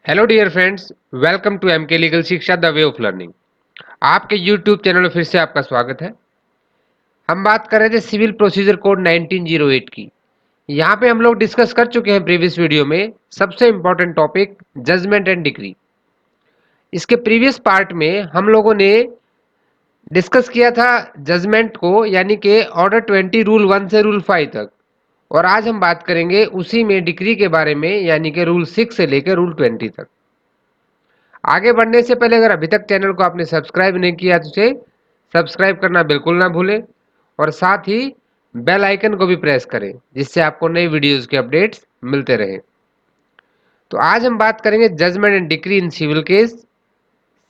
Hello dear friends, welcome to MK legal शिक्षा the way of learning. आपके YouTube channel में फिर से आपका स्वागत है। हम बात कर रहे थे सिविल प्रोसीजर कोड 1908 की। यहाँ पे हम लोग डिस्कस कर चुके हैं प्रीवियस वीडियो में सबसे important topic judgment and decree. इसके प्रीवियस पार्ट में हम लोगों ने डिस्कस किया था जजमेंट को, यानी कि ऑर्डर 20 रूल 1 से रूल 5 तक। और आज हम बात करेंगे उसी में डिक्री के बारे में, यानी कि रूल 6 से लेकर रूल 20 तक। आगे बढ़ने से पहले अगर अभी तक चैनल को आपने सब्सक्राइब नहीं किया तो उसे सब्सक्राइब करना बिल्कुल ना भूलें और साथ ही बेल आइकन को भी प्रेस करें, जिससे आपको नई वीडियोस के अपडेट्स मिलते रहें। तो आज हम बात करेंगे judgment and decree in civil case,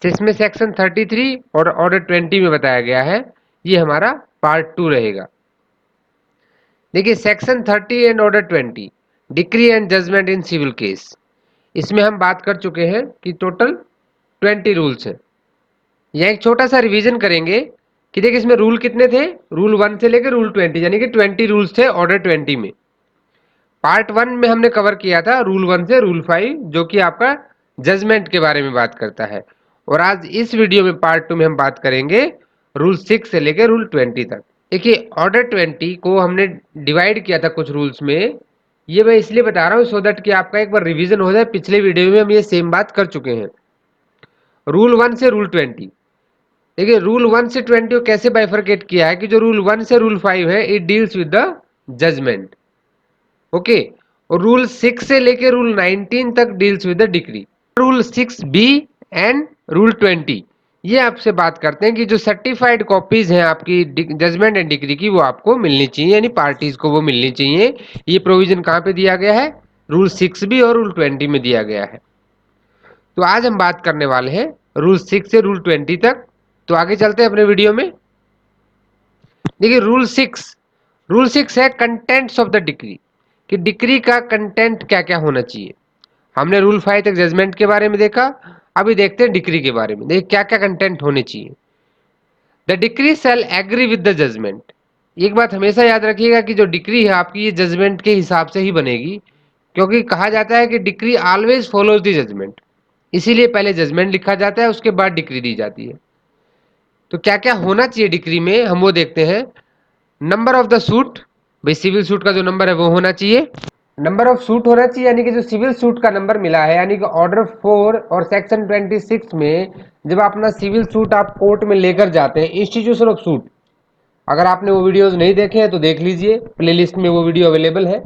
जिसमें सेक्शन 33 और ऑर्डर 20 में बताया गया है। ये हमारा पार्ट 2 रहेगा। देखिए, section 30 and order 20 decree and judgment in civil case, इसमें हम बात कर चुके हैं कि टोटल 20 रूल्स है। यहाँ एक छोटा सा रिवीजन करेंगे कि देखिए इसमें रूल कितने थे। रूल 1 से लेकर रूल 20, यानी कि 20 रूल्स थे ऑर्डर 20 में। पार्ट 1 में हमने कवर किया था रूल 1 से रूल 5, जो कि आपका जजमेंट के बारे में बात करता है। और आज इस वीडियो में पार्ट 2 में हम बात करेंगे रूल 6 से लेकर रूल 20 तक। देखिए, ऑर्डर 20 को हमने डिवाइड किया था कुछ रूल्स में। ये मैं इसलिए बता रहा हूँ सो दैट कि आपका एक बार रिवीजन हो जाए। पिछले वीडियो में हम ये सेम बात कर चुके हैं। रूल 1 से रूल 20, देखिए रूल 1 से 20 को कैसे बाइफरकेट किया है कि जो रूल 1 से रूल 5 है it deals with the judgment, okay. और रूल 6 से लेके रूल 19 तक deals with the decree. Rule 6 B and rule 20 ये आपसे बात करते हैं कि जो सर्टिफाइड कॉपीज हैं आपकी जजमेंट एंड डिक्री की, वो आपको मिलनी चाहिए, यानी पार्टीज को वो मिलनी चाहिए। ये प्रोविजन कहाँ पे दिया गया है? रूल 6 बी और रूल 20 में दिया गया है। तो आज हम बात करने वाले हैं रूल 6 से रूल 20 तक। तो आगे चलते हैं अपने वीडियो में। देखिए रूल 6 है कंटेंट्स ऑफ द डिक्री, कि डिक्री का कंटेंट क्या क्या होना चाहिए। हमने रूल 5 तक जजमेंट के बारे में देखा, अभी देखते हैं डिक्री के बारे में। देखिए क्या क्या कंटेंट होने चाहिए। The decree shall agree with the judgment. एक बात हमेशा याद रखिएगा कि जो डिक्री है आपकी, ये जजमेंट के हिसाब से ही बनेगी, क्योंकि कहा जाता है कि decree always follows the judgment. इसीलिए पहले जजमेंट लिखा जाता है, उसके बाद डिक्री दी जाती है। तो क्या क्या होना चाहिए डिक्री में, हम वो देखते हैं। नंबर ऑफ द सूट, भाई सिविल सूट का जो नंबर है वो होना चाहिए। नंबर ऑफ सूट होना चाहिए, यानी कि जो सिविल सूट का नंबर मिला है, यानी कि ऑर्डर 4 और सेक्शन 26 में जब अपना सिविल सूट आप कोर्ट में लेकर जाते हैं, इंस्टीट्यूशन ऑफ सूट, अगर आपने वो वीडियोस नहीं देखे हैं तो देख लीजिए, प्लेलिस्ट में वो वीडियो अवेलेबल है।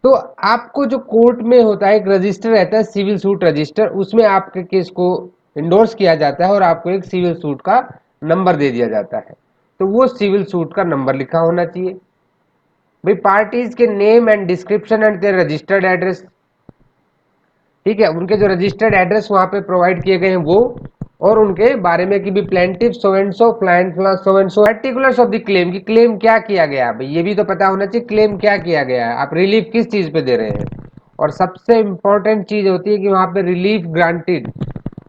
तो आपको जो कोर्ट में होता है एक रजिस्टर रहता है, सिविल सूट रजिस्टर, उसमें आपके केस को इंडोर्स किया जाता है और आपको एक सिविल सूट का नंबर दे दिया जाता है। तो वो सिविल सूट का नंबर लिखा होना चाहिए। भाई पार्टीज के name and description and their registered address, ठीक है, उनके जो रजिस्टर्ड एड्रेस वहां पे प्रोवाइड किए गए हैं वो, और उनके बारे में कि भी plaintiff so and so, client so and so, particulars of the claim, की क्लेम क्या किया गया है। भाई ये भी तो पता होना चाहिए क्लेम क्या किया गया है, आप रिलीफ किस चीज पे दे रहे हैं। और सबसे इंपॉर्टेंट चीज होती है कि वहां पे रिलीफ ग्रांटेड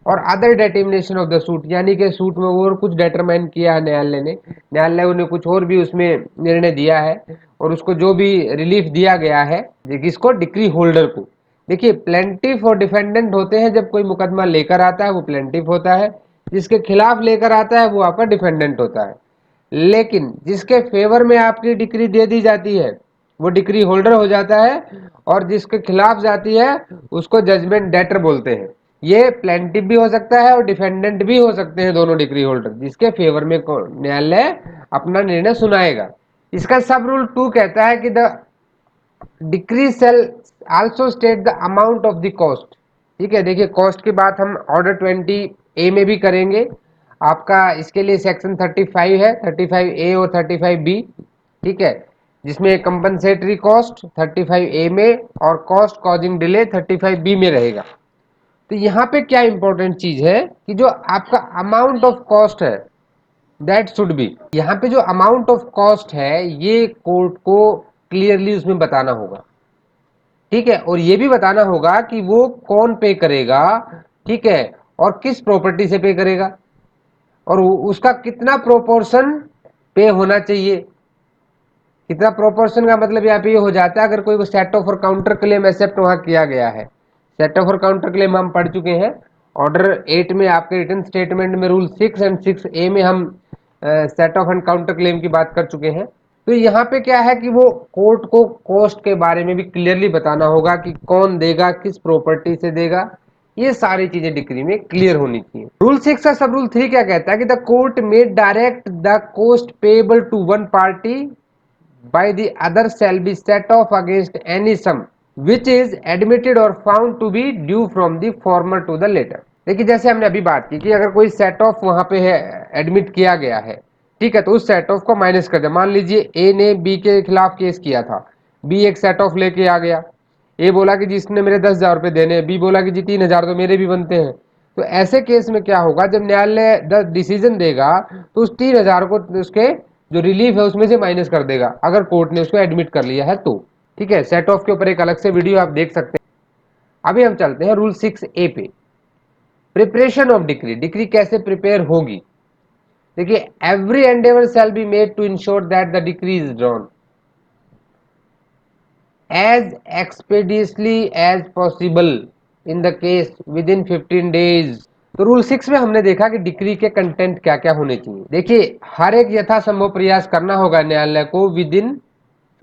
और other determination of the suit, यानी कि सूट में और कुछ डिटरमाइन किया है न्यायालय ने कुछ और भी उसमें निर्णय दिया है, और उसको जो भी रिलीफ दिया गया है किसको, डिक्री होल्डर को। देखिए प्लेंटिफ और डिफेंडेंट होते हैं, जब कोई मुकदमा लेकर आता है वो प्लेंटिफ होता है, जिसके खिलाफ लेकर आता है वो आपका डिफेंडेंट होता है। लेकिन जिसके फेवर में आपकी डिक्री दे दी जाती है वो डिक्री होल्डर हो जाता है, और जिसके खिलाफ जाती है उसको जजमेंट डेटर बोलते हैं। ये प्लेंटिफ भी हो सकता है और डिफेंडेंट भी हो सकते हैं, दोनों डिक्री होल्डर, जिसके फेवर में न्यायालय अपना निर्णय सुनाएगा। इसका सब रूल 2 कहता है कि the decree shall also state the amount of the cost. ठीक है, देखिए कॉस्ट की बात हम ऑर्डर 20 ए में भी करेंगे। आपका इसके लिए सेक्शन 35 है, 35 ए और 35 बी, ठीक है, जिसमें कंपनसेटरी कॉस्ट 35 ए में और कॉस्ट कॉजिंग डिले 35 बी में रहेगा। तो यहाँ पे क्या इंपॉर्टेंट चीज है कि जो आपका अमाउंट ऑफ कॉस्ट है दैट शुड बी, यहाँ पे जो अमाउंट ऑफ कॉस्ट है ये कोर्ट को क्लियरली उसमें बताना होगा, ठीक है, और ये भी बताना होगा कि वो कौन पे करेगा, ठीक है, और किस प्रॉपर्टी से पे करेगा, और उसका कितना प्रोपोर्शन पे होना चाहिए। कितना प्रोपोर्शन का मतलब यहाँ पे ये हो जाता है, अगर कोई सेट ऑफ और काउंटर क्लेम एक्सेप्ट वहां किया गया है, सेट ऑफ और काउंटर क्लेम हम पढ़ चुके हैं। ऑर्डर 8 में आपके रिटर्न स्टेटमेंट में रूल 6 एंड 6A में हम set of and counter claim की बात कर चुके हैं। तो यहाँ पे क्या है कि वो कोर्ट को कॉस्ट के बारे में भी क्लियरली बताना होगा कि कौन देगा, किस प्रॉपर्टी से देगा, ये सारी चीजें डिक्री में क्लियर होनी चाहिए। रूल 6 का सब रूल 3 क्या कहता है कि the court may direct the cost payable to one party by the other shall be set off against any sum which is admitted और found to be due from the former to the latter. देखिए जैसे हमने अभी बात की कि अगर कोई सेट ऑफ वहां पे है, एडमिट किया गया है, ठीक है, तो उस सेट ऑफ को माइनस कर दे। मान लीजिए ए ने बी के खिलाफ केस किया था, बी एक सेट ऑफ लेके आ गया, ए बोला कि जिसने मेरे 10,000 रुपए देने, बी बोला कि जी 3,000 तो मेरे भी बनते हैं। तो ऐसे केस में क्या होगा, जब न्यायालय डिसीजन देगा तो उस 3,000 को उसके जो रिलीफ है उसमें से माइनस कर देगा, अगर कोर्ट ने उसको एडमिट कर लिया है तो। ठीक है, सेट ऑफ के ऊपर एक अलग से वीडियो आप देख सकते हैं। अभी हम चलते हैं रूल 6A पे, प्रिपरेशन ऑफ डिक्री। डिक्री कैसे प्रिपेयर होगी? देखिए, every endeavour shall be made to ensure that the decree is drawn as expeditiously as possible in the case within 15 days। तो रूल 6 में हमने देखा कि डिक्री के कंटेंट क्या क्या होने चाहिए। देखिए, हर एक यथासंभव प्रयास करना होगा न्यायालय को, विद इन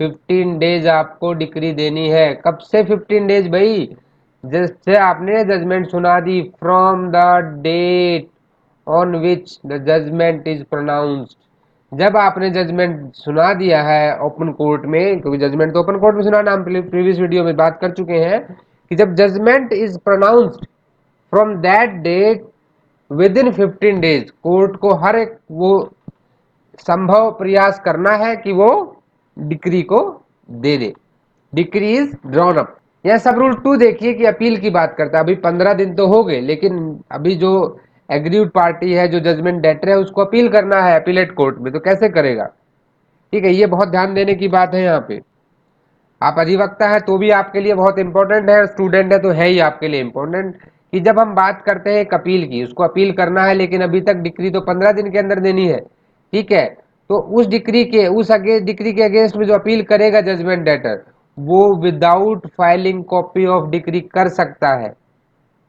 15 डेज आपको डिक्री देनी है। कब से 15 डेज भाई? जैसे आपने जजमेंट सुना दी, from the date on which the judgment is pronounced. जब आपने जजमेंट सुना दिया है ओपन कोर्ट में, क्योंकि जजमेंट तो ओपन कोर्ट में सुनाना हम प्रीवियस वीडियो में बात कर चुके हैं कि जब judgment is pronounced from that date within 15 days, court को हर एक वो संभव प्रयास करना है कि वो डिक्री को दे दे। Decree is drawn up. यह सब रूल 2 देखिए कि अपील की बात करता है। अभी 15 दिन तो हो गए, लेकिन अभी जो एग्रीड पार्टी है, जो जजमेंट डेटर है, उसको अपील करना है अपीलेट कोर्ट में, तो कैसे करेगा? ठीक है, ये बहुत ध्यान देने की बात है। यहाँ पे आप अधिवक्ता है तो भी आपके लिए बहुत इंपॉर्टेंट है, स्टूडेंट है तो है ही आपके लिए इंपॉर्टेंट, कि जब हम बात करते हैं एक अपील की, उसको अपील करना है, लेकिन अभी तक डिक्री तो 15 दिन के अंदर देनी है। ठीक है, तो उस डिक्री के डिक्री के अगेंस्ट में जो अपील करेगा जजमेंट डेटर, वो without filing copy of decree कर सकता है।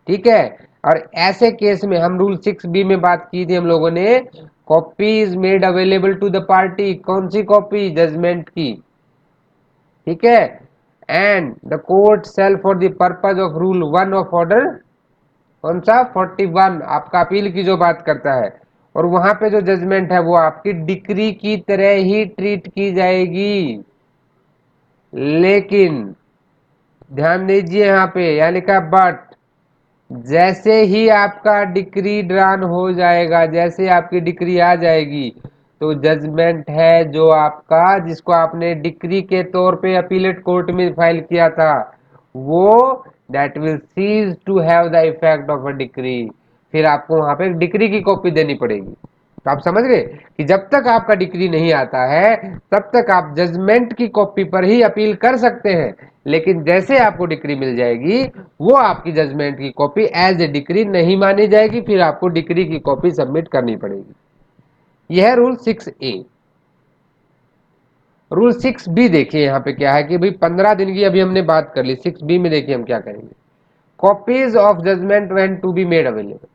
ठीक है, और ऐसे केस में हम रूल 6B में बात की थी हम लोगों ने, copy is made available to the party. कौन सी कॉपी? जजमेंट की। ठीक है, and the court shall for the purpose of rule 1 of order, कौन सा? 41, आपका अपील की जो बात करता है, और वहां पे जो जजमेंट है वो आपकी डिक्री की तरह ही ट्रीट की जाएगी। लेकिन ध्यान दीजिए, यहाँ पे यहाँ लिखा बट, जैसे ही आपका डिक्री ड्रान हो जाएगा, जैसे आपकी डिक्री आ जाएगी, तो जजमेंट है जो आपका, जिसको आपने डिक्री के तौर पे अपीलेट कोर्ट में फाइल किया था, वो that will cease to have the effect of a decree. फिर आपको वहां पे डिक्री की कॉपी देनी पड़ेगी। तो आप समझ गए कि जब तक आपका डिक्री नहीं आता है, तब तक आप जजमेंट की कॉपी पर ही अपील कर सकते हैं, लेकिन जैसे आपको डिक्री मिल जाएगी, वो आपकी जजमेंट की कॉपी एज ए डिक्री नहीं मानी जाएगी, फिर आपको डिक्री की कॉपी सबमिट करनी पड़ेगी। यह है रूल 6A। रूल 6B देखिए यहाँ पे क्या है कि भाई 15 दिन की अभी हमने बात कर ली। 6B में देखिए हम क्या करेंगे, copies of judgment when to be made available.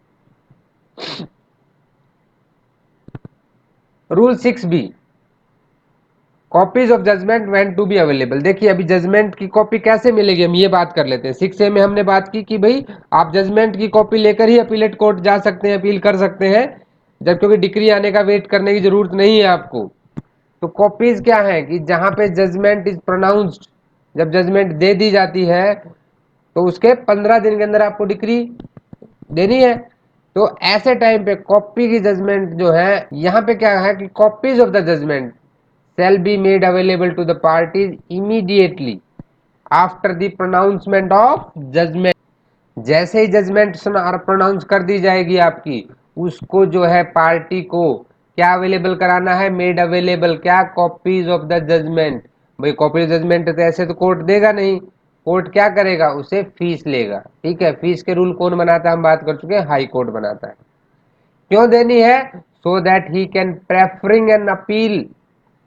Rule 6B, copies of judgment when to be available. देखिए, अभी जजमेंट की कॉपी कैसे मिलेगी, हम ये बात कर लेते हैं। 6A में हमने बात की कि भाई आप जजमेंट की कॉपी लेकर ही अपीलेट कोर्ट जा सकते हैं, अपील कर सकते हैं, जब क्योंकि डिक्री आने का वेट करने की जरूरत नहीं है आपको। तो कॉपीज क्या है कि जहां पे जजमेंट इज प्रोनाउंस्ड, जब जजमेंट दे दी जाती है, तो उसके 15 दिन के अंदर आपको डिक्री देनी है। तो ऐसे टाइम पे कॉपी की जजमेंट जो है, यहाँ पे क्या है कि copies of the judgment shall be made available to the parties immediately after the pronouncement of judgment। जैसे ही जजमेंट प्रोनाउंस कर दी जाएगी आपकी, उसको जो है पार्टी को क्या अवेलेबल कराना है? मेड अवेलेबल क्या? Copies of the judgment. भाई कॉपी जजमेंट तो ऐसे तो कोर्ट देगा नहीं, कोर्ट क्या करेगा? उसे फीस लेगा। ठीक है, फीस के रूल कौन बनाता है? हम बात कर चुके हैं, हाई कोर्ट बनाता है। क्यों देनी है? सो that he can preferring an appeal.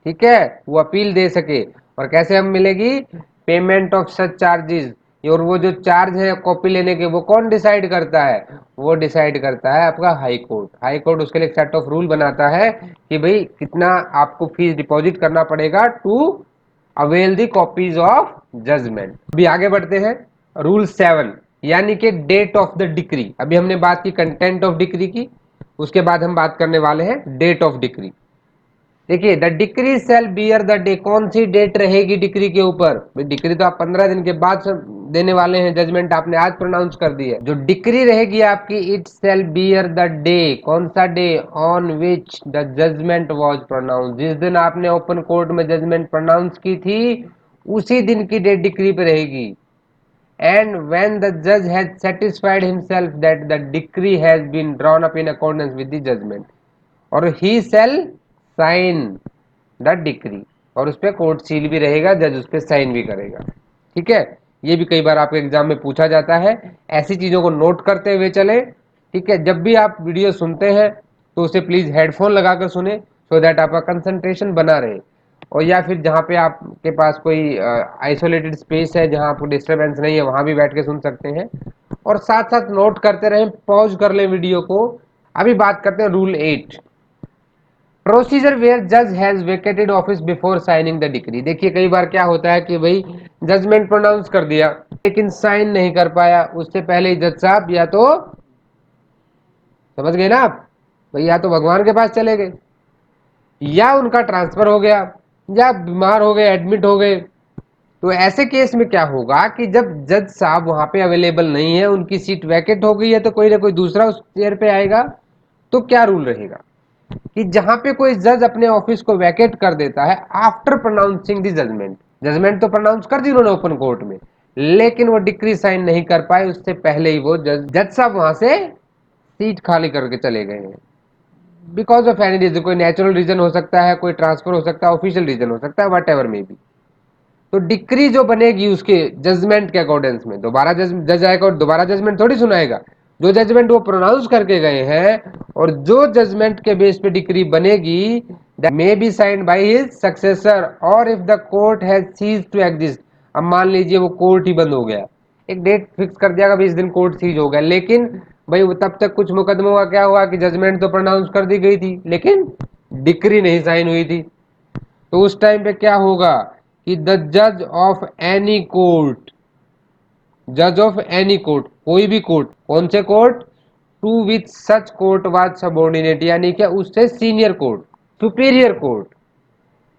ठीक है, वो अपील दे सके। और कैसे हम मिलेगी? पेमेंट ऑफ सच चार्जेस, और वो जो चार्ज है कॉपी लेने के वो कौन डिसाइड करता है? वो डिसाइड करता है आपका हाई कोर्ट। हाई कोर्ट उसके लिए एक सेट ऑफ रूल बनाता है कि भाई कितना आपको फीस डिपॉजिट करना पड़ेगा to avail the copies of judgment. अभी आगे बढ़ते हैं। रूल 7 यानी कि डेट ऑफ द डिक्री। अभी हमने बात की कंटेंट ऑफ डिक्री की, उसके बाद हम बात करने वाले हैं डेट ऑफ डिक्री। देखिए, the decree shall bear the day, कौन सी डेट रहेगी डिक्री के ऊपर? डिक्री तो आप 15 दिन के बाद देने वाले हैं, जजमेंट आपने आज प्रोनाउंस कर दी है। जो डिक्री रहेगी आपकी, it shall bear the day, कौन सा day? On which the judgment was pronounce, जिस दिन आपने ओपन कोर्ट में जजमेंट प्रोनाउंस की थी उसी दिन की डेट डिक्री पे रहेगी। एंड व्हेन द जज has satisfied himself that the decree has been drawn up in accordance with the judgment, और he shall sign the decree, और उस पर कोर्ट सील भी रहेगा, जज उस पर साइन भी करेगा। ठीक है, ये भी कई बार आपके एग्जाम में पूछा जाता है, ऐसी चीजों को नोट करते हुए चले। ठीक है, जब भी आप वीडियो सुनते हैं तो उसे प्लीज हेडफोन लगाकर सुने, सो दैट आपका कंसंट्रेशन बना रहे। और या फिर जहाँ पे आपके पास कोई आइसोलेटेड स्पेस है, जहाँ आपको डिस्टर्बेंस नहीं है, वहां भी बैठ के सुन सकते हैं, और साथ साथ नोट करते रहें, पॉज कर लें वीडियो को। अभी बात करते हैं रूल 8, प्रोसीजर वेयर जज has vacated office before signing the decree. देखिए, कई बार क्या होता है कि भाई जजमेंट प्रोनाउंस कर दिया लेकिन साइन नहीं कर पाया, उससे पहले ही जज साहब या तो, समझ गए ना आप भाई, या तो भगवान के पास चले गए, या उनका ट्रांसफर हो गया, या बीमार हो गए, एडमिट हो गए। तो ऐसे केस में क्या होगा कि जब जज साहब वहां पे अवेलेबल नहीं है, उनकी सीट वैकेट हो गई है, तो कोई ना कोई दूसरा उस चेयर पे आएगा। तो क्या रूल रहेगा कि जहां पे कोई जज अपने ऑफिस को वैकेट कर देता है after pronouncing the judgment, judgment तो प्रोनाउंस कर दी उन्होंने ओपन कोर्ट में, लेकिन वो डिक्री साइन नहीं कर पाए, उससे पहले ही वो जज साहब वहां से सीट खाली करके चले गए हैं, बिकॉज ऑफ एनी रीजन, कोई नेचुरल रीजन हो सकता है, कोई ट्रांसफर हो सकता है, ऑफिशियल रीजन हो सकता है, वट एवर मे बी। तो डिक्री जो बनेगी उसके जजमेंट के अकॉर्डेंस में, दोबारा जज आएगा और दोबारा जजमेंट थोड़ी सुनाएगा। जो जजमेंट वो प्रोनाउंस करके गए हैं और जो जजमेंट के बेस पे डिक्री बनेगी, that may be signed by his successor और if the court has ceased to exist. अब मान लीजिए वो कोर्ट ही बंद हो गया, एक डेट फिक्स कर दिया कि इस दिन कोर्ट सीज हो गया, लेकिन भाई तब तक कुछ मुकदमा हुआ, क्या हुआ कि जजमेंट तो प्रोनाउंस कर दी गई थी लेकिन डिक्री नहीं साइन हुई थी। तो उस टाइम पे क्या होगा कि द जज ऑफ एनी कोर्ट, जज ऑफ एनी कोर्ट, कोई भी कोर्ट, कौन से court? To which such court was subordinate, यानी कि उससे सीनियर कोर्ट, सुपीरियर कोर्ट,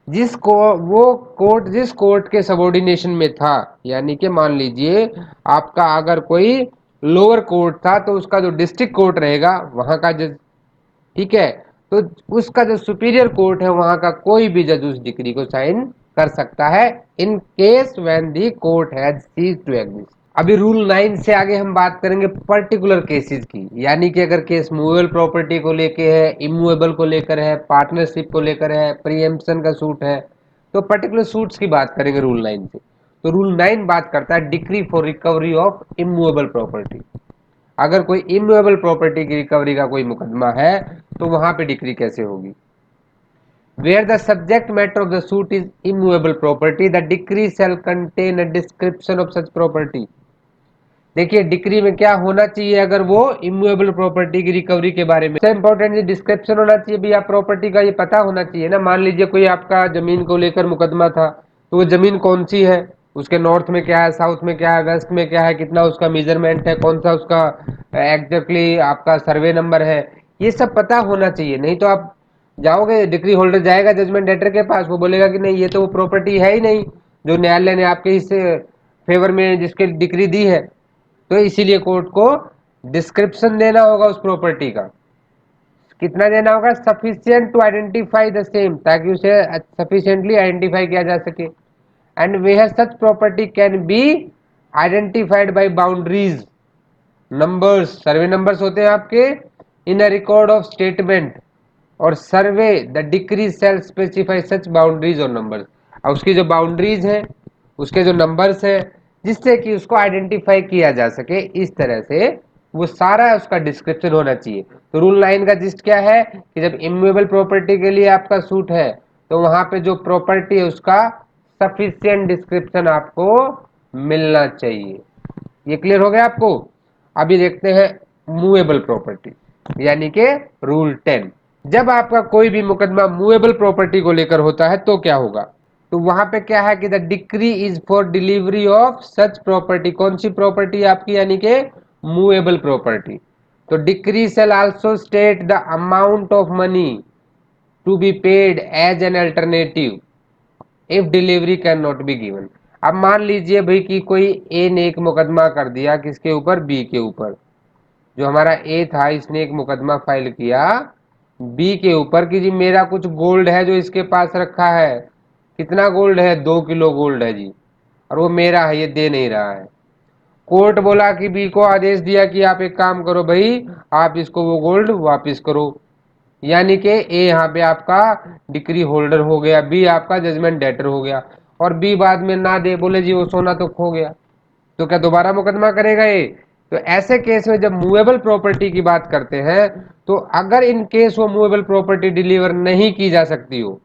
जिसको वो कोर्ट जिस कोर्ट के सबॉर्डिनेशन में था, यानी कि मान लीजिए आपका अगर कोई लोअर कोर्ट था तो उसका जो डिस्ट्रिक्ट कोर्ट रहेगा वहां का जज, ठीक है, तो उसका जो सुपीरियर कोर्ट है वहां का कोई भी जज उस डिक्री को साइन कर सकता है, in case when the court has ceased to exist. अभी रूल 9 से आगे हम बात करेंगे पर्टिकुलर केसेस की, यानी कि अगर केस मूवेबल प्रॉपर्टी को लेके है, इमूवेबल को लेकर है, पार्टनरशिप को लेकर है, प्रीएम्पशन का सूट है, तो पर्टिकुलर सूट्स की बात करेंगे रूल 9 से। तो रूल 9 बात करता है decree for recovery of immovable property. अगर कोई इमूवेबल प्रॉपर्टी की रिकवरी का कोई मुकदमा है तो वहां पे डिक्री कैसे होगी? Where the subject matter of the suit is immovable property, the decree shall contain a description of such property. देखिए, डिक्री में क्या होना चाहिए अगर वो इमूवेबल प्रॉपर्टी की रिकवरी के बारे में, सबसे इंपॉर्टेंट डिस्क्रिप्शन होना चाहिए भैया, प्रॉपर्टी का ये पता होना चाहिए ना। मान लीजिए कोई आपका जमीन को लेकर मुकदमा था, तो वो जमीन कौन सी है, उसके नॉर्थ में क्या है, साउथ में क्या है, वेस्ट में क्या है, कितना उसका मेजरमेंट है, कौन सा उसका एग्जैक्टली आपका सर्वे नंबर है, ये सब पता होना चाहिए। नहीं तो आप जाओगे, डिक्री होल्डर जाएगा जजमेंट डेटर के पास, वो बोलेगा कि नहीं ये तो वो प्रॉपर्टी है ही नहीं जो न्यायालय ने आपके इस फेवर में जिसके डिक्री दी है। तो इसीलिए कोर्ट को डिस्क्रिप्शन देना होगा उस प्रॉपर्टी का। कितना देना होगा? Sufficient to identify the same, ताकि उसे सफिशिएंटली आइडेंटिफाई किया जा सके। And where such property can be identified by boundaries, numbers, survey numbers होते हैं आपके, in a record of statement और survey, the decree shall specify such boundaries और नंबर्स। और उसकी जो बाउंड्रीज है, उसके जो नंबर्स है, जिससे कि उसको आइडेंटिफाई किया जा सके, इस तरह से वो सारा उसका डिस्क्रिप्शन होना चाहिए। तो रूल 9 का जिस्ट क्या है कि जब इमूवेबल प्रॉपर्टी के लिए आपका सूट है तो वहां पे जो प्रॉपर्टी है उसका सफिशिएंट डिस्क्रिप्शन आपको मिलना चाहिए। ये क्लियर हो गया आपको। अभी देखते हैं मूवेबल प्रॉपर्टी यानी कि रूल 10। जब आपका कोई भी मुकदमा मूवेबल प्रॉपर्टी को लेकर होता है तो क्या होगा, तो वहां पे क्या है कि the decree is for delivery of such property. कौन सी प्रॉपर्टी आपकी, यानी कि मूवेबल प्रॉपर्टी। तो decree shall also state the amount of money to be paid as an alternative if delivery can not be given. अब मान लीजिए भाई कि कोई ए ने एक मुकदमा कर दिया किसके ऊपर, बी के ऊपर। जो हमारा ए था इसने एक मुकदमा फाइल किया बी के ऊपर कि जी मेरा कुछ गोल्ड है जो इसके पास रखा है। कितना गोल्ड है, 2 किलो गोल्ड है जी, और वो मेरा है, ये दे नहीं रहा है। कोर्ट बोला कि बी को आदेश दिया कि आप एक काम करो भाई, आप इसको वो गोल्ड वापस करो। यानी कि ए यहाँ पे आपका डिक्री होल्डर हो गया, बी आपका जजमेंट डेटर हो गया। और बी बाद में ना दे, बोले जी वो सोना तो खो गया, तो क्या दोबारा मुकदमा करेगा ए। तो ऐसे केस में जब मूवेबल प्रॉपर्टी की बात करते हैं, तो अगर इन केस वो मूवेबल प्रॉपर्टी डिलीवर नहीं की जा सकती हो,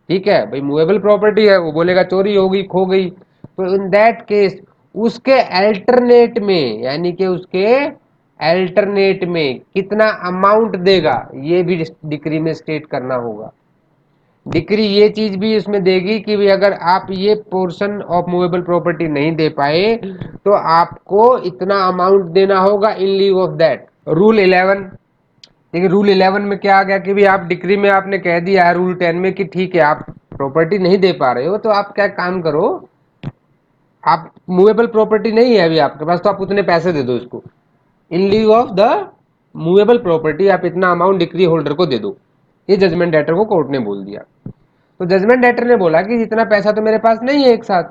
ठीक है भाई मूवेबल प्रॉपर्टी है, वो बोलेगा चोरी हो गई, खो गई, तो इन दैट केस उसके अल्टरनेट में, यानी कि उसके अल्टरनेट में कितना अमाउंट देगा ये भी डिक्री में स्टेट करना होगा। डिक्री ये चीज भी इसमें देगी कि भाई अगर आप ये पोर्शन ऑफ मूवेबल प्रॉपर्टी नहीं दे पाए तो आपको इतना अमाउंट देना होगा इन लीव ऑफ दैट। रूल 11, देखिए रूल 11 में क्या आ गया कि भाई आप डिक्री में आपने कह दिया है रूल 10 में कि ठीक है आप प्रॉपर्टी नहीं दे पा रहे हो, तो आप क्या काम करो, आप मूवेबल प्रॉपर्टी नहीं है अभी आपके पास, तो आप उतने पैसे दे दो इसको in lieu of the movable property, आप इतना अमाउंट डिक्री होल्डर को दे दो। ये जजमेंट डेटर को कोर्ट ने बोल दिया। तो जजमेंट डेटर ने बोला कि इतना पैसा तो मेरे पास नहीं है एक साथ,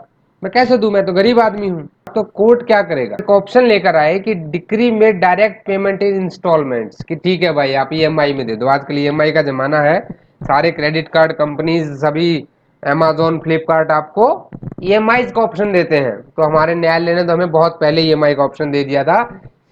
मैं कैसे दूं, मैं तो गरीब आदमी हूं। तो कोर्ट क्या करेगा, एक ऑप्शन लेकर आए कि डिक्री में डायरेक्ट पेमेंट इन इंस्टॉलमेंट्स, कि ठीक है भाई आप ईएमआई में दे दो। आजकल ईएमआई का जमाना है, सारे क्रेडिट कार्ड कंपनीज सभी अमेजोन फ्लिपकार्ट आपको ईएमआई का ऑप्शन देते हैं। तो हमारे न्यायालय ने तो हमें बहुत पहले ईएमआई का ऑप्शन दे दिया था,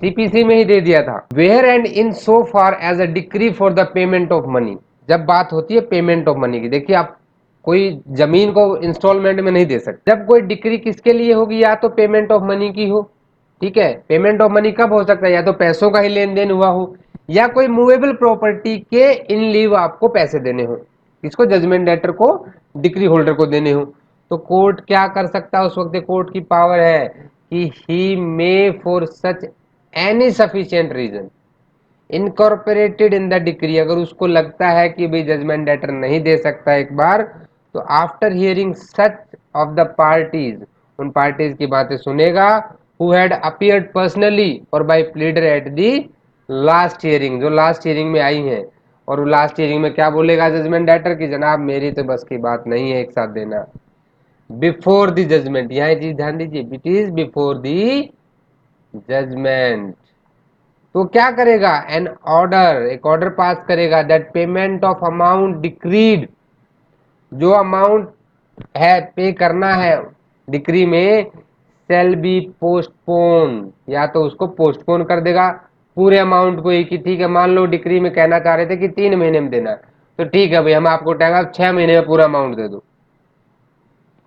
सीपीसी में ही दे दिया था। Where and in so far as a decree for the payment of money, जब बात होती है पेमेंट ऑफ मनी की, देखिए आप कोई जमीन को इंस्टॉलमेंट में नहीं दे सकते। जब कोई डिक्री किसके लिए होगी, या तो पेमेंट ऑफ मनी की हो, ठीक है, पेमेंट ऑफ मनी कब हो सकता है, या तो पैसों का ही लेन देन हुआ हो, या कोई मूवेबल प्रॉपर्टी के इन लीव आपको पैसे देने हो, इसको जजमेंट डेटर को डिक्री होल्डर को देने हो। तो कोर्ट क्या कर सकता है उस वक्त, कोर्ट की पावर है कि he may for such any sufficient reason incorporated in the decree, अगर उसको लगता है कि भाई जजमेंट डेटर नहीं दे सकता एक बार, तो after hearing such of the parties, उन पार्टीज की बातें सुनेगा हु हैड अपीयर्ड पर्सनली और by pleader at the last hearing, जो लास्ट हियरिंग में आई हैं। और लास्ट हियरिंग में क्या बोलेगा जजमेंट डेटर की, जनाब मेरी तो बस की बात नहीं है एक साथ देना। बिफोर द जजमेंट, यहाँ चीज ध्यान दीजिए, it is before the judgment. तो क्या करेगा, एन ऑर्डर, एक ऑर्डर पास करेगा that payment of amount decreed, जो अमाउंट है पे करना है डिक्री में, शैल बी पोस्टपोन, या तो उसको पोस्टपोन कर देगा पूरे अमाउंट को ही, कि ठीक है मान लो डिक्री में कहना चाह रहे थे कि 3 महीने में देना, तो ठीक है भाई हम आपको टाइम, आप 6 महीने में पूरा अमाउंट दे दो।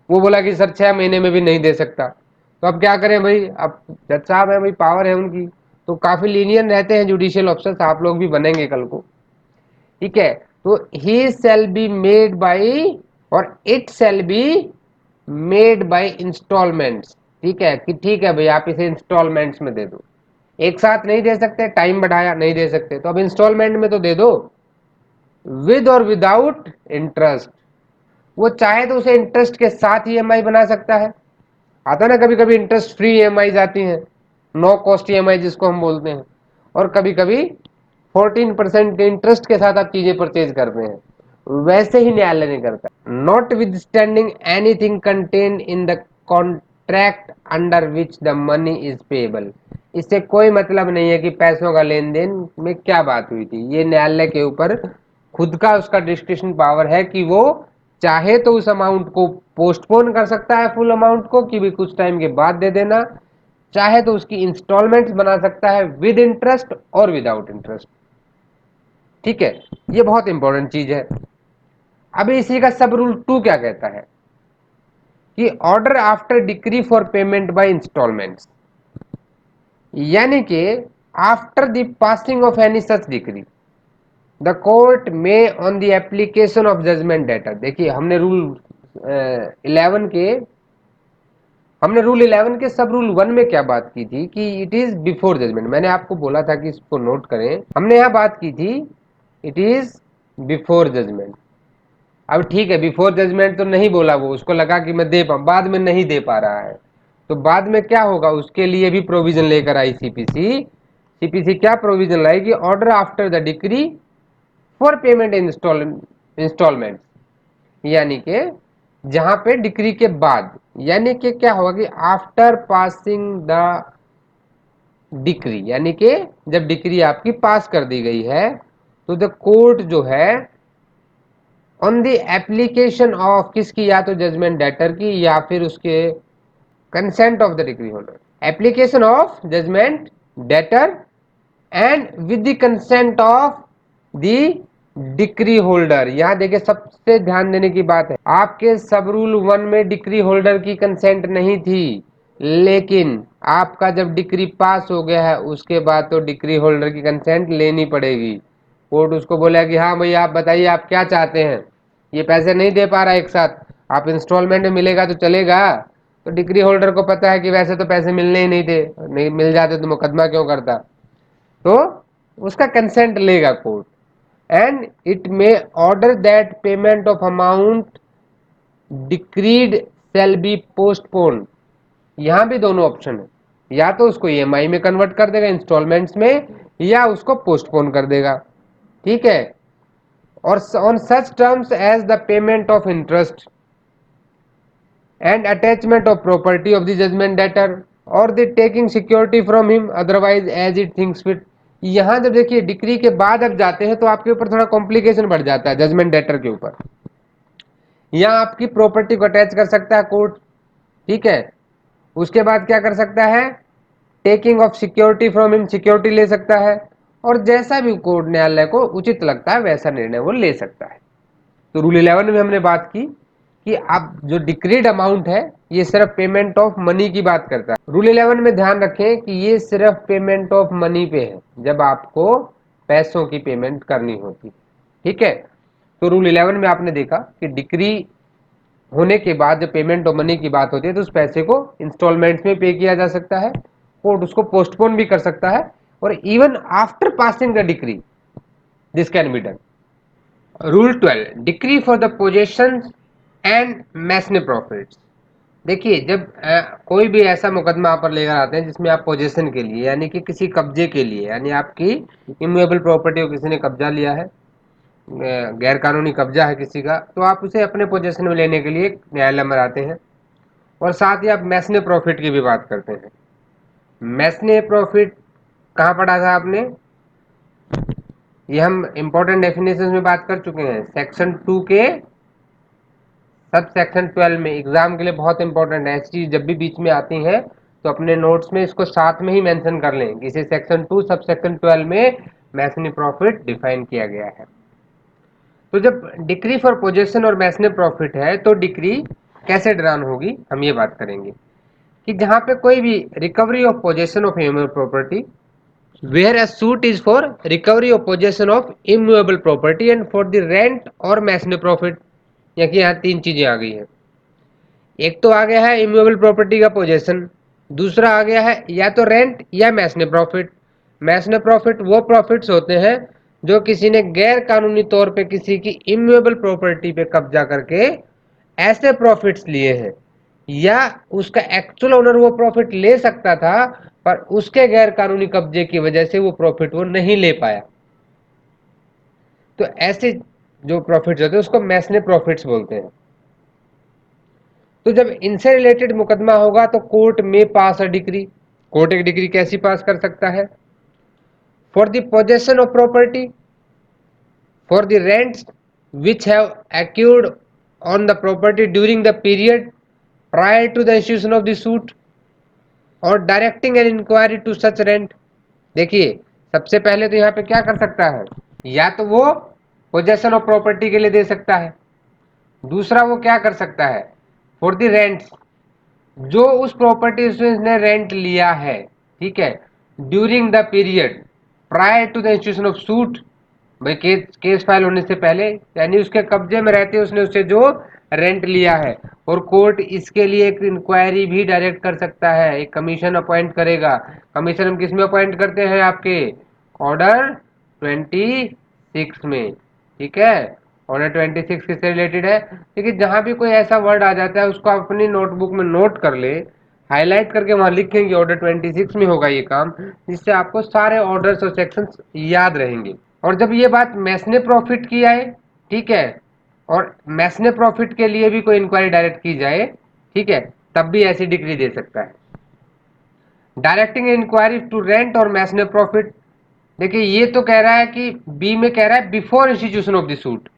वो बोला कि सर 6 महीने में भी नहीं दे सकता, तो अब क्या करें भाई, अब जज साहब है भाई, पावर है उनकी, तो काफी लीनियन रहते हैं जुडिशियल ऑफिसर्स, आप लोग भी बनेंगे कल को, ठीक है। तो he shall be made by, और it shall be made by instalments, ठीक है, कि ठीक है भाई आप इसे इंस्टॉलमेंट्स में दे दो, एक साथ नहीं दे सकते, टाइम बढ़ाया नहीं दे सकते, तो अब इंस्टॉलमेंट में तो दे दो, विद और विदाउट इंटरेस्ट। वो चाहे तो उसे इंटरेस्ट के साथ ईएमआई बना सकता है, आता ना कभी कभी इंटरेस्ट फ्री ईएमआई आती हैं, नो कॉस्ट ईएमआई जिसको हम बोलते हैं, और कभी कभी 14% इंटरेस्ट के साथ आप चीजें परचेज करते हैं, वैसे ही न्यायालय ने करता है। Not with standing anything contain in the contract under which the money is payable, इससे कोई मतलब नहीं है कि पैसों का लेन देन में क्या बात हुई थी, ये न्यायालय के ऊपर खुद का उसका डिस्क्रिप्शन पावर है कि वो चाहे तो उस अमाउंट को पोस्टपोन कर सकता है फुल अमाउंट को, कि भी कुछ टाइम के बाद दे देना, चाहे तो उसकी इंस्टॉलमेंट्स बना सकता है विद इंटरेस्ट और विदाउट इंटरेस्ट, ठीक है। ये बहुत इंपॉर्टेंट चीज है। अभी इसी का सब रूल 2 क्या कहता है कि order after decree for payment by instalments, यानी कि after the passing of any such decree the court may on the application of judgment debtor. देखिए हमने रूल 11 के सब रूल 1 में क्या बात की थी कि इट इज बिफोर जजमेंट। मैंने आपको बोला था कि इसको नोट करें, हमने यहाँ बात की थी इट इज बिफोर जजमेंट। अब ठीक है, बिफोर जजमेंट तो नहीं बोला, वो उसको लगा कि मैं बाद में नहीं दे पा रहा है, तो बाद में क्या होगा, उसके लिए भी प्रोविजन लेकर आई सीपीसी। सीपीसी क्या प्रोविजन लाएगी, order after the decree for payment instalment. यानी कि जहां पे डिक्री के बाद, यानी कि क्या होगा कि आफ्टर पासिंग द डिक्री, यानी कि जब डिक्री आपकी पास कर दी गई है तो द कोर्ट जो है ऑन द एप्लीकेशन ऑफ किसकी, या तो जजमेंट डेटर की या फिर उसके consent of the decree holder, application of judgment debtor and with the consent of the decree holder. यहां देखिए सबसे ध्यान देने की बात है, आपके सब रूल 1 में डिक्री होल्डर की कंसेंट नहीं थी, लेकिन आपका जब डिक्री पास हो गया है उसके बाद तो डिक्री होल्डर की कंसेंट लेनी पड़ेगी। कोर्ट उसको बोला कि हाँ भैया आप बताइए आप क्या चाहते हैं, ये पैसे नहीं दे पा रहा एक साथ, आप इंस्टॉलमेंट में मिलेगा तो चलेगा। तो डिक्री होल्डर को पता है कि वैसे तो पैसे मिलने ही नहीं थे, नहीं मिल जाते तो मुकदमा क्यों करता, तो उसका कंसेंट लेगा court. And it may order that payment of amount decreed shall be postpone. यहां भी दोनों ऑप्शन है, या तो उसको ईएमआई में कन्वर्ट कर देगा इंस्टॉलमेंट्स में, या उसको पोस्टपोन कर देगा, ठीक है। और on such terms as the payment of interest and attachment of property of the judgment debtor और the taking security from him otherwise as it thinks fit. यहां जब देखिए डिक्री के बाद अब जाते हैं तो आपके ऊपर थोड़ा कॉम्प्लिकेशन बढ़ जाता है जजमेंट डेटर के ऊपर। यहां आपकी प्रॉपर्टी को अटैच कर सकता है कोर्ट, ठीक है। उसके बाद क्या कर सकता है, taking of security from him, security ले सकता है, और जैसा भी कोर्ट न्यायालय को उचित लगता है वैसा निर्णय वो ले सकता है। तो रूल 11 में हमने बात की कि अब जो डिक्रीड अमाउंट है ये सिर्फ पेमेंट ऑफ मनी की बात करता है। रूल 11 में ध्यान रखें कि ये सिर्फ पेमेंट ऑफ मनी पे है, जब आपको पैसों की पेमेंट करनी होती, ठीक है। तो रूल 11 में आपने देखा कि डिक्री होने के बाद जब पेमेंट ऑफ मनी की बात होती है तो उस पैसे को इंस्टॉलमेंट्स में पे किया जा सकता है, कोर्ट उसको पोस्टपोन भी कर सकता है, और even after passing the decree this can be done. Rule 12 decree for the possession and mesne profits. देखिए जब कोई भी ऐसा मुकदमा आप पर लेकर आते हैं जिसमें आप पोजेशन के लिए, यानी कि किसी कब्जे के लिए, यानी आपकी इमूवेबल प्रॉपर्टी को किसी ने कब्जा लिया है, गैर कानूनी कब्जा है किसी का, तो आप उसे अपने पोजेशन में लेने के लिए न्यायालय में आते हैं। और साथ ही आप मैसने प्रॉफिट की भी बात करते हैं। मैसने प्रॉफिट कहाँ पढ़ा था आपने, ये हम इंपॉर्टेंट डेफिनेशन में बात कर चुके हैं, सेक्शन 2 के सब सेक्शन 12 में। एग्जाम के लिए बहुत इंपॉर्टेंट है, ऐसी चीज जब भी बीच में आती है तो अपने नोट्स में इसको साथ में ही मेंशन कर लें कि इसे सेक्शन 2 सब सेक्शन 12 में मैसने प्रॉफिट डिफाइन किया गया है। तो जब डिक्री फॉर पोजेशन और मैसने प्रॉफिट है तो डिक्री कैसे ड्रान होगी हम ये बात करेंगे कि जहां पे कोई भी recovery of possession of immovable property, where a suit is for recovery of possession of immovable property and for the rent और मैसने प्रॉफिट। यहाँ तीन चीजें आ गई हैं, एक तो आ गया है इमूवेबल प्रॉपर्टी का पोजेशन, दूसरा आ गया है या तो रेंट या मैसने प्रॉफिट। मैसने प्रॉफिट वो प्रॉफिट्स होते हैं जो किसी ने गैर कानूनी तौर पे किसी की इमूवेबल प्रॉपर्टी पे कब्जा करके ऐसे प्रॉफिट्स लिए हैं, या उसका एक्चुअल ओनर वो प्रॉफिट ले सकता था पर उसके गैर कानूनी कब्जे की वजह से वो प्रॉफिट वो नहीं ले पाया। तो ऐसे जो प्रॉफिट्स होते हैं उसको मैसने प्रॉफिट्स बोलते हैं। तो जब इनसे रिलेटेड मुकदमा होगा तो court may pass a decree, court एक डिग्री कैसी पास कर सकता है, for the possession of property, for the rents which have accrued on the property during the period prior to the institution of the suit, और directing an inquiry to such rent. देखिए सबसे पहले तो यहाँ पे क्या कर सकता है, या तो वो पोजेशन ऑफ प्रॉपर्टी के लिए दे सकता है, दूसरा वो क्या कर सकता है फॉर द रेंट, जो उस प्रॉपर्टी ने रेंट लिया है, ठीक है, during the period prior to the institution of suit, भाई केस फाइल होने से पहले, यानी उसके कब्जे में रहते उसने उससे जो रेंट लिया है। और कोर्ट इसके लिए एक इंक्वायरी भी डायरेक्ट कर सकता है, एक कमीशन अपॉइंट करेगा। कमीशन हम किस में अपॉइंट करते हैं? आपके ऑर्डर 26 में, ठीक है। ऑर्डर 26 किससे रिलेटेड है? देखिए जहां भी कोई ऐसा वर्ड आ जाता है उसको अपनी नोटबुक में नोट कर ले, हाईलाइट करके वहां लिखेंगे ऑर्डर 26 में होगा ये काम, जिससे आपको सारे ऑर्डर्स और सेक्शंस याद रहेंगे। और जब ये बात मैसने प्रॉफिट की आए, ठीक है, और मैसने प्रॉफिट के लिए भी कोई इंक्वायरी डायरेक्ट की जाए, ठीक है, तब भी ऐसी डिग्री दे सकता है। डायरेक्टिंग इंक्वायरी टू रेंट और मैसने प्रॉफिट, देखिए ये तो कह रहा है कि बी में कह रहा है before institution of the suit,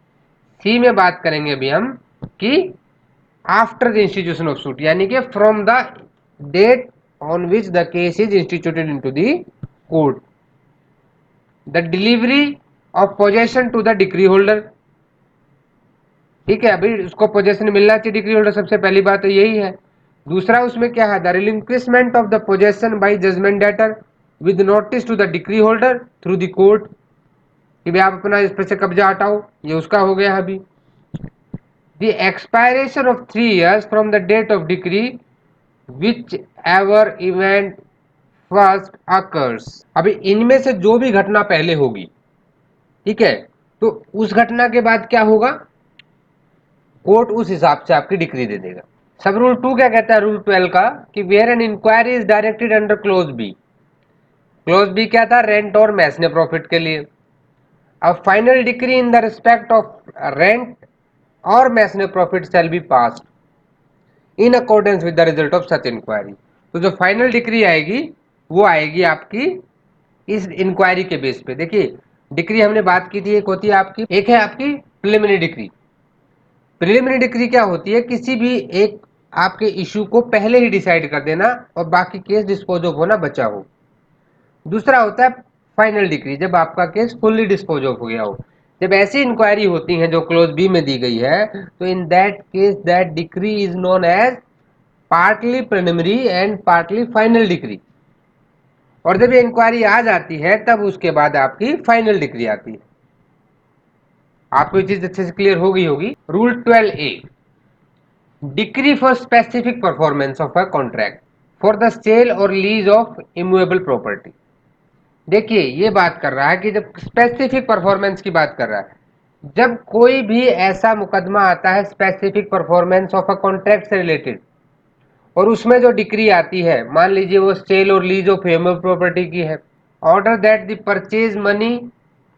C में बात करेंगे अभी हम कि after the institution of suit, यानी कि from the date on which the case is instituted into the court, the delivery of possession to the decree holder, ठीक है, अभी उसको पोजेशन मिलना चाहिए डिक्री होल्डर, सबसे पहली बात तो यही है। दूसरा उसमें क्या है? The relinquishment of the possession by judgment debtor with notice to the decree holder through the court, कि भाई आप अपना इस पर से कब्जा हटाओ, ये उसका हो गया अभी। The expiration of 3 years from the date of decree whichever event first occurs, अभी इनमें से जो भी घटना पहले होगी, ठीक है, तो उस घटना के बाद क्या होगा? कोर्ट उस हिसाब से आपकी डिक्री दे देगा। सब रूल 2 क्या कहता है? रूल 12 का कि where an inquiry is directed under clause B, clause B क्या था? रेंट और मैसने प्रॉफिट के लिए। अब final decree in the respect of rent और mesne profit shall be passed in accordance with the result of such inquiry. तो जो final decree आएगी वो आएगी आपकी इस इंक्वायरी के बेस पे। देखिए डिक्री हमने बात की थी, एक होती है आपकी, एक है आपकी प्रिलिमिनरी डिक्री। प्रिलिमिनरी डिक्री क्या होती है? किसी भी एक आपके इशू को पहले ही डिसाइड कर देना और बाकी केस डिस्पोज ऑफ होना बचा हो। दूसरा होता है फाइनल डिक्री, जब आपका केस फुल्ली डिस्पोज ऑफ हो गया हो। जब ऐसी इंक्वायरी होती है जो क्लोज बी में दी गई है, तो in that case that decree is known as partly preliminary and partly final decree. और जब ये इंक्वायरी आ जाती है तब उसके बाद आपकी फाइनल डिक्री आती है। आपको ये चीज अच्छे से क्लियर हो गई होगी। Rule 12A, decree for specific performance of a contract for the sale और लीज ऑफ इमूवेबल प्रॉपर्टी। देखिए ये बात कर रहा है कि जब स्पेसिफिक परफॉर्मेंस की बात कर रहा है, जब कोई भी ऐसा मुकदमा आता है specific performance of a contract से रिलेटेड, और उसमें जो डिक्री आती है, मान लीजिए वो सेल और लीज ऑफ इमूवेबल प्रॉपर्टी की है, order that the purchase money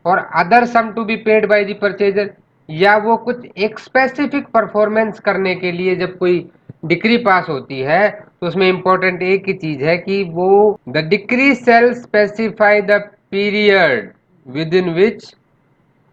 और other sum to be paid by the purchaser, या वो कुछ एक स्पेसिफिक परफॉर्मेंस करने के लिए जब कोई डिक्री पास होती है, तो उसमें इंपॉर्टेंट एक ही चीज है कि वो the decree shall specify the period within which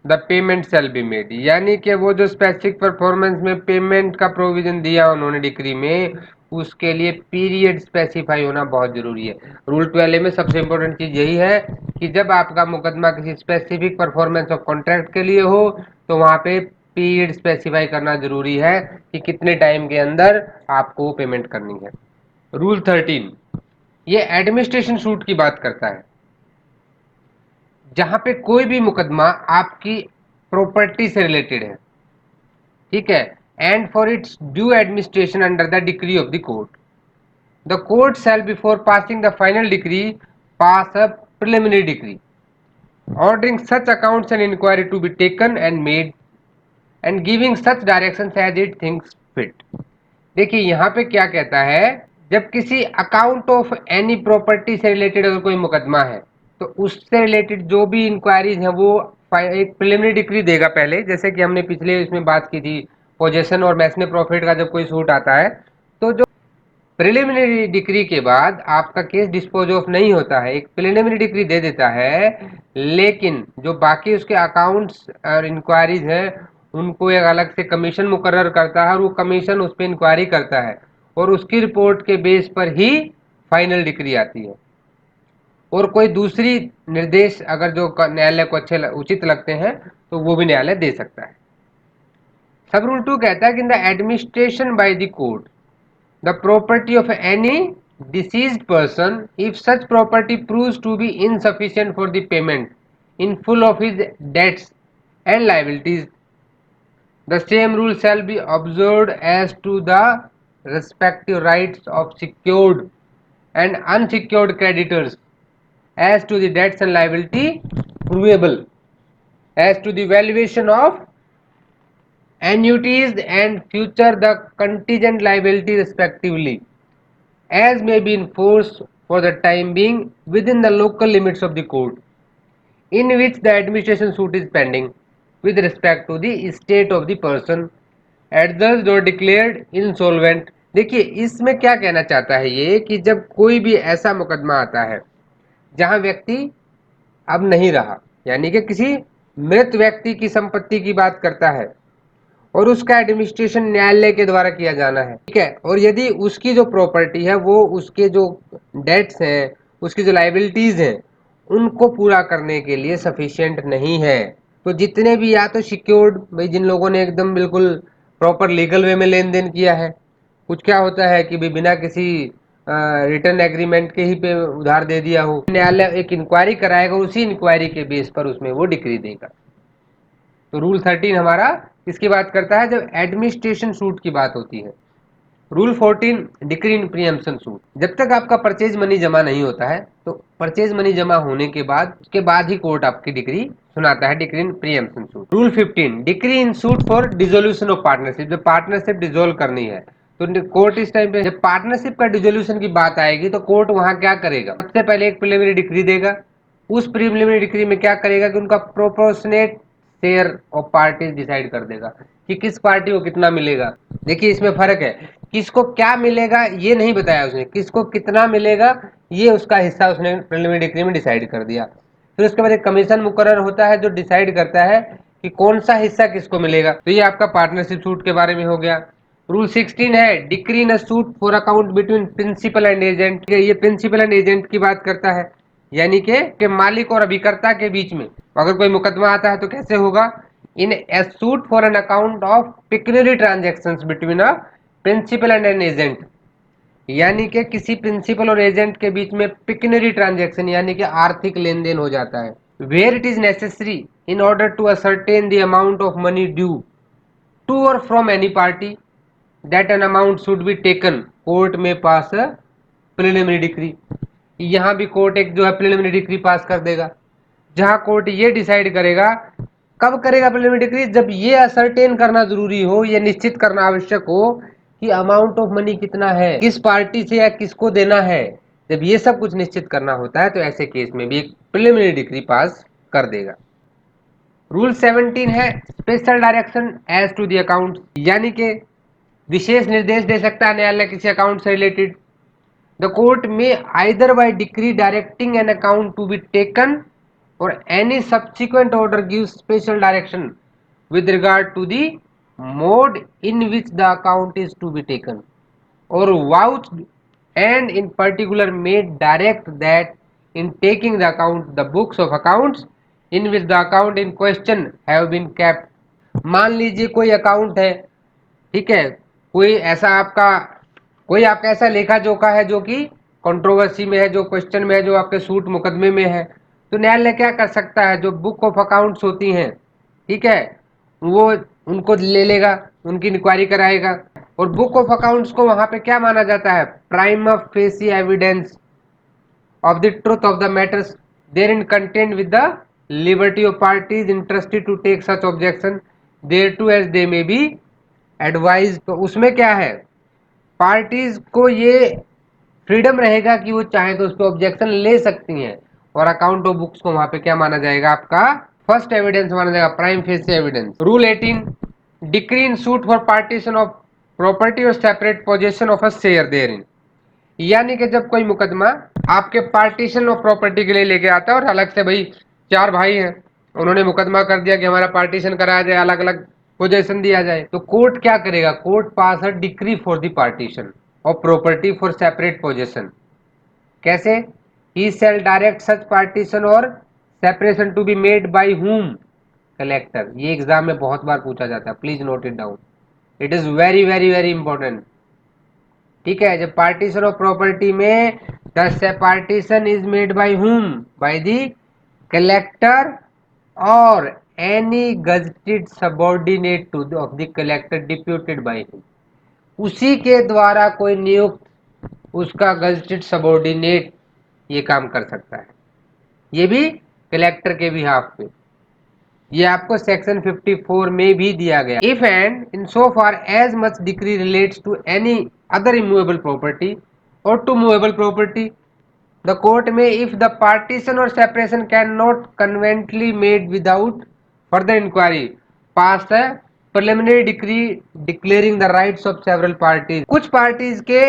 the payment shall be made, यानी कि वो जो स्पेसिफिक परफॉर्मेंस में पेमेंट का प्रोविजन दिया उन्होंने डिक्री में, उसके लिए पीरियड स्पेसिफाई होना बहुत जरूरी है। रूल 12 में सबसे इंपॉर्टेंट चीज यही है कि जब आपका मुकदमा किसी स्पेसिफिक परफॉर्मेंस ऑफ कॉन्ट्रैक्ट के लिए हो तो वहां पे पीरियड स्पेसिफाई करना जरूरी है कि कितने टाइम के अंदर आपको पेमेंट करनी है। रूल 13 ये एडमिनिस्ट्रेशन सूट की बात करता है, जहां पे कोई भी मुकदमा आपकी प्रॉपर्टी से रिलेटेड है, ठीक है, and for its due administration under the decree of the court, the court shell before passing the final decree pass a preliminary decree ordering such accounts and inquiry to be taken and made and giving such directions as it thinks fit। देखिए यहाँ पे क्या कहता है, जब किसी account of any property से related अगर कोई मुकदमा है, तो उससे रिलेटेड जो भी इंक्वायरीज है वो एक प्रिलिमिनरी डिक्री देगा पहले, जैसे कि हमने पिछले इसमें बात की थी पोजेशन और मैसने प्रॉफिट का, जब कोई सूट आता है तो जो प्रिलिमिनरी डिक्री के बाद आपका केस डिस्पोज ऑफ नहीं होता है, एक प्रिलिमिनरी डिक्री दे देता है, लेकिन जो बाकी उसके अकाउंट्स और इंक्वायरीज है उनको एक अलग से कमीशन मुकर्रर करता है और वो कमीशन उस पर इंक्वायरी करता है और उसकी रिपोर्ट के बेस पर ही फाइनल डिक्री आती है। और कोई दूसरी निर्देश अगर जो न्यायालय को अच्छे उचित लगते हैं तो वो भी न्यायालय दे सकता है। सब रूल 2 कहता है कि in the administration by the court the property of any deceased person if such property proves to be insufficient for the payment in full of his debts and liabilities. The same rule shall be observed as to the respective rights of secured and unsecured creditors, as to the debts and liability provable, as to the valuation of annuities and future the contingent liability respectively, as may be enforced for the time being within the local limits of the court in which the administration suit is pending with respect to the estate of the person adverse or declared insolvent. देखिए इसमें क्या कहना चाहता है ये कि जब कोई भी ऐसा मुकदमा आता है जहां व्यक्ति अब नहीं रहा, यानी कि किसी मृत व्यक्ति की संपत्ति की बात करता है और उसका एडमिनिस्ट्रेशन न्यायालय के द्वारा किया जाना है, ठीक है, और यदि उसकी जो प्रॉपर्टी है वो उसके जो डेट्स हैं, उसकी जो लाइबिलिटीज हैं, उनको पूरा करने के लिए सफिशिएंट नहीं है, तो जितने भी या तो सिक्योर्ड भाई जिन लोगों ने एकदम बिल्कुल प्रॉपर लीगल वे में लेन देन किया है, कुछ क्या होता है कि भाई बिना किसी रिटर्न एग्रीमेंट के ही पे उधार दे दिया हो, न्यायालय एक इंक्वायरी कराएगा, उसी इंक्वायरी के बेस पर उसमें वो डिक्री देगा। तो रूल 13 हमारा किसकी बात करता है, जब एडमिनिस्ट्रेशन सूट की बात होती है। रूल 14 डिक्री इन प्रीएम्पशन सूट, जब तक आपका परचेज मनी जमा नहीं होता है तो परचेज मनी जमा होने के बाद उसके बाद ही कोर्ट आपकी डिक्री सुनाता है, decree in preemption suit. Rule 15 decree in suit for dissolution of partnership, जब पार्टनरशिप डिसोल्व करनी है तो कोर्ट इस टाइम पे जब पार्टनरशिप का डिसोल्यूशन की बात आएगी तो कोर्ट वहां क्या करेगा, सबसे पहले एक प्रिलिमिनरी डिक्री देगा। उस प्रिलिमिनरी डिक्री में क्या करेगा कि उनका proportionate share of parties decide कर देगा कि किस पार्टी को कितना मिलेगा। देखिए इसमें फर्क है, किसको क्या मिलेगा ये नहीं बताया उसने, किसको कितना मिलेगा ये उसका हिस्सा उसने प्रिलिमिनरी डिक्री में डिसाइड कर दिया। फिर उसके बाद एक कमीशन मुकर्रर होता है जो डिसाइड करता है कि कौन सा हिस्सा किसको मिलेगा। तो ये आपका पार्टनरशिप सूट के बारे में हो गया। रूल 16 है decree in suit for account between principal and agent, ये प्रिंसिपल एंड एजेंट की बात करता है, यानी कि मालिक और अभिकर्ता के बीच में अगर कोई मुकदमा आता है तो कैसे होगा, in a suit for an account of pecuniary transactions between a principal and an agent, यानी कि किसी प्रिंसिपल और एजेंट के बीच में पिक्यूनरी ट्रांजैक्शन यानी कि आर्थिक लेन देन हो जाता है, where it is necessary in order to ascertain the amount of money due to और from any party that an amount should be taken, court may pass preliminary decree. यहां भी court एक जो है प्रिलिमिनरी डिक्री पास कर देगा, जहां court ये डिसाइड करेगा, कब करेगा प्रिलिमिनरी डिक्री, जब ये असर्टेन करना जरूरी हो, ये निश्चित करना आवश्यक हो कि अमाउंट ऑफ मनी कितना है, किस पार्टी से या किसको देना है। जब ये सब कुछ निश्चित करना होता है तो ऐसे केस में भी एक प्रिलिमिनरी डिक्री पास कर देगा। रूल 17 है special direction as to the account, यानी कि विशेष निर्देश दे सकता है न्यायालय किसी अकाउंट से related. The court may either by decree directing an account to be taken और any subsequent order gives special direction with regard to the mode in which the account is to be taken or vouched, and in particular may direct that in taking the account the books of accounts in which the account in question have been kept। मान लीजिए कोई account है, ठीक है, कोई आपका ऐसा लेखा जोखा है जो कि कंट्रोवर्सी में है, जो क्वेश्चन में है, जो आपके सूट मुकदमे में है, तो न्यायालय क्या कर सकता है, जो बुक ऑफ अकाउंट्स होती हैं, ठीक है, वो उनको ले लेगा, उनकी इंक्वायरी कराएगा। और बुक ऑफ अकाउंट्स को वहां पे क्या माना जाता है, prima facie evidence of the truth of the matters therein contained with the liberty of parties interested to take such objection thereto as they may be advised। तो उसमें क्या है, पार्टीज को ये फ्रीडम रहेगा कि वो चाहे तो उस पर ऑब्जेक्शन ले सकती हैं, और अकाउंट ऑफ बुक्स को वहां पे क्या माना जाएगा, आपका फर्स्ट एविडेंस माना जाएगा, prima facie evidence. Rule 18 decree in suit for partition of property और separate possession of a share therein, यानी कि जब कोई मुकदमा आपके पार्टीशन ऑफ प्रॉपर्टी के लिए लेके आता है और अलग से भाई चार भाई हैं, उन्होंने मुकदमा कर दिया कि हमारा पार्टीशन कराया जाए, अलग अलग पोजीशन दिया जाए, तो कोर्ट क्या करेगा, court pass a decree for the partition of property for separate position. कैसे, he shall direct such partition और separation to be made by whom, collector. ये एग्जाम में बहुत बार पूछा जाता है, please note it down, it is very very very important. ठीक है, जब पार्टीशन ऑफ प्रॉपर्टी में the partition is made by whom, by the collector और any gazetted subordinate to of the collector deputed by him, उसी के द्वारा कोई नियुक्त उसका गजटेड सबॉर्डिनेट ये काम कर सकता है, ये भी कलेक्टर के बिहाफ पे। ये आपको सेक्शन 54 में भी दिया गया। If and in so far as much decree relates to any other immovable property और to movable property, the court may if the partition और separation can not conveniently made without further inquiry pass है preliminary decree declaring the rights of several parties, कुछ parties के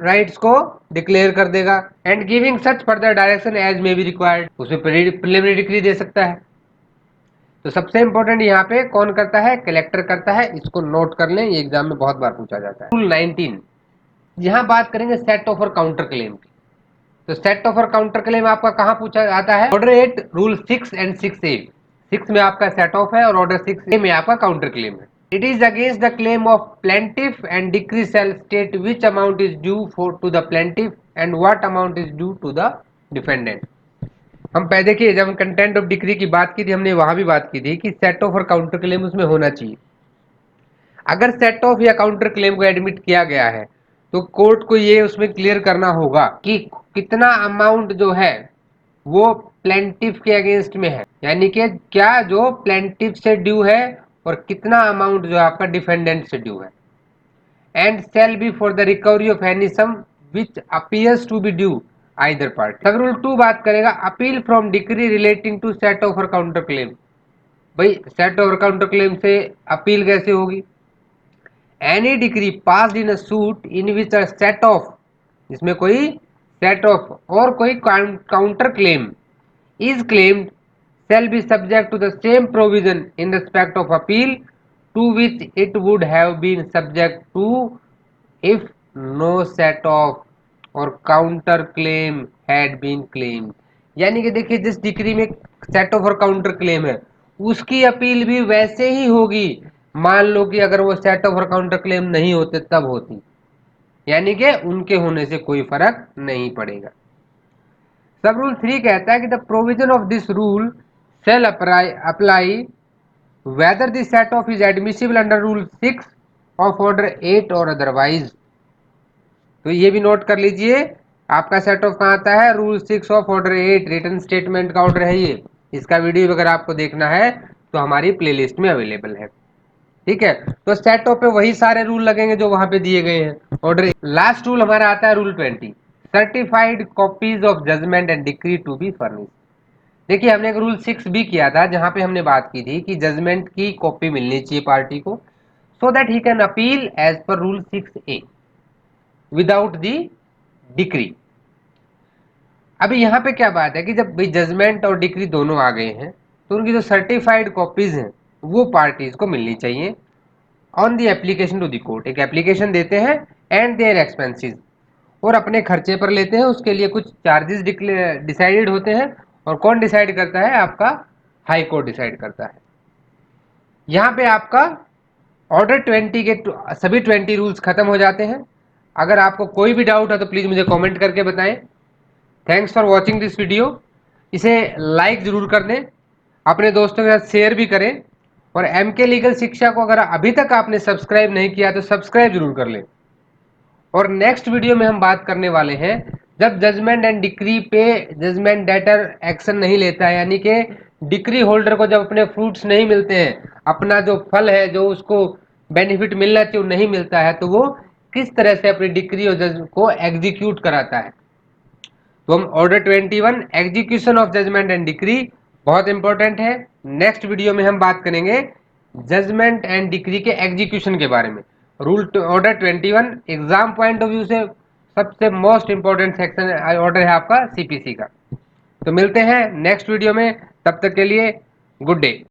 rights को declare कर देगा and giving such further direction as may be required, उसमें preliminary decree दे सकता है। तो सबसे इंपॉर्टेंट यहाँ पे कौन करता है, कलेक्टर करता है, इसको नोट कर लें, ये एग्जाम में बहुत बार पूछा जाता है। रूल 19, यहाँ बात करेंगे सेट ऑफ और काउंटर क्लेम की। तो सेट ऑफ और काउंटर क्लेम आपका कहाँ पूछा जाता है, ऑर्डर 8 रूल 6 एंड 6A। 6 में आपका सेट ऑफ है और ऑर्डर 6A में आपका काउंटर क्लेम है। It is against the claim of plaintiff and decree shall state which amount is due for to the plaintiff and what amount is due to the defendant. हम पहले देखिए, जब हम content of decree की बात की थी, हमने वहां भी बात की थी कि सेट ऑफ और काउंटर क्लेम उसमें होना चाहिए। अगर सेट ऑफ या काउंटर क्लेम को एडमिट किया गया है तो कोर्ट को ये उसमें क्लियर करना होगा कि कितना अमाउंट जो है वो प्लेंटिफ के अगेंस्ट में है, यानी कि क्या जो प्लेंटिफ से ड्यू है और कितना अमाउंट जो आपका डिफेंडेंट से ड्यू है, and shall be for the recovery of any sum which appears to be due either party। सब रूल 2 बात करेगा appeal from decree relating to set off और काउंटर क्लेम। भाई सेट ऑफ और काउंटर क्लेम से appeal कैसे होगी, any decree passed in a suit in which a set off, इसमें कोई सेट ऑफ और कोई counter claim is claimed shall be subject to the same provision in respect of appeal to which it would have been subject to if no set off or counter claim had been claimed। यानी कि देखिए, जिस decree में set off और counter claim है उसकी appeal भी वैसे ही होगी, मान लो कि अगर वो सेट ऑफ और काउंटर क्लेम नहीं होते तब होती, यानी कि उनके होने से कोई फर्क नहीं पड़ेगा। सब रूल 3 कहता है कि the provision of this rule shall apply whether the set off is admissible under rule 6 of order 8 or otherwise। तो ये भी नोट कर लीजिए, आपका सेट ऑफ कहाँ आता है, rule 6 of order 8 return statement का ऑर्डर है ये। इसका वीडियो अगर आपको देखना है तो हमारी प्लेलिस्ट में अवेलेबल है। ठीक है, तो सेट ऑफ पे वही सारे रूल लगेंगे जो वहां पे दिए गए हैं। ऑर्डर लास्ट रूल हमारा आता है rule 20, certified copies of judgment and decree to be furnish. देखिए, हमने एक रूल 6 भी किया था जहां पे हमने बात की थी कि जजमेंट की कॉपी मिलनी चाहिए पार्टी को, so that he can appeal as per rule 6A without the decree. अभी यहाँ पे क्या बात है कि जब भाई जजमेंट और डिक्री दोनों आ गए हैं तो उनकी जो सर्टिफाइड कॉपीज हैं वो पार्टीज को मिलनी चाहिए on the application to the court. एक एप्लीकेशन देते हैं एंड देयर एक्सपेंसेस, और अपने खर्चे पर लेते हैं, उसके लिए कुछ चार्जेस डिसाइडेड होते हैं, और कौन डिसाइड करता है, आपका हाई कोर्ट डिसाइड करता है। यहाँ पे आपका ऑर्डर 20 के सभी 20 रूल्स खत्म हो जाते हैं। अगर आपको कोई भी डाउट है तो प्लीज मुझे कमेंट करके बताएं। Thanks for watching this video. इसे लाइक जरूर कर दें, अपने दोस्तों के साथ शेयर भी करें, और एमके लीगल शिक्षा को अगर अभी तक आपने सब्सक्राइब नहीं किया तो सब्सक्राइब जरूर कर लें। और नेक्स्ट वीडियो में हम बात करने वाले हैं जब जजमेंट एंड डिक्री पे जजमेंट डेटर एक्शन नहीं लेता है, यानी कि डिक्री होल्डर को जब अपने फ्रूट्स नहीं मिलते हैं, अपना जो फल है जो उसको बेनिफिट मिलना चाहिए वो नहीं मिलता है, तो वो किस तरह से अपनी डिक्री और जज को एग्जीक्यूट कराता है। तो हम order 21 execution of judgment and decree बहुत इंपॉर्टेंट है। नेक्स्ट वीडियो में हम बात करेंगे जजमेंट एंड डिक्री के एग्जीक्यूशन के बारे में। Rule order 21 exam point of view से सबसे मोस्ट इंपॉर्टेंट सेक्शन ऑर्डर है आपका सीपीसी का। तो मिलते हैं नेक्स्ट वीडियो में, तब तक के लिए गुड डे।